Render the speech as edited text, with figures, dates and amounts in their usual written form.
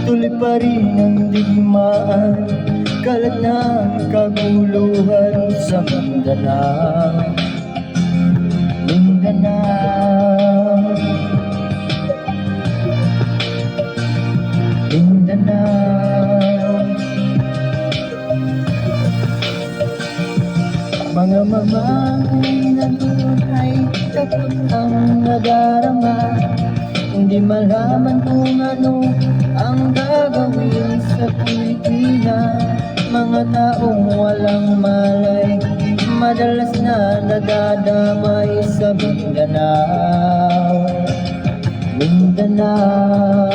tuloy pa rin ang digmaan, kalat ng kaguluhan sa Mindanao. Mindanao, Mindanao. Mga mamahay na doon ay takot ang nadarama, hindi malaman kung ano ang gagawin sa Pilipinas. Mga taong walang malay, madalas na nadadamay sa Mindanao. Mindanao,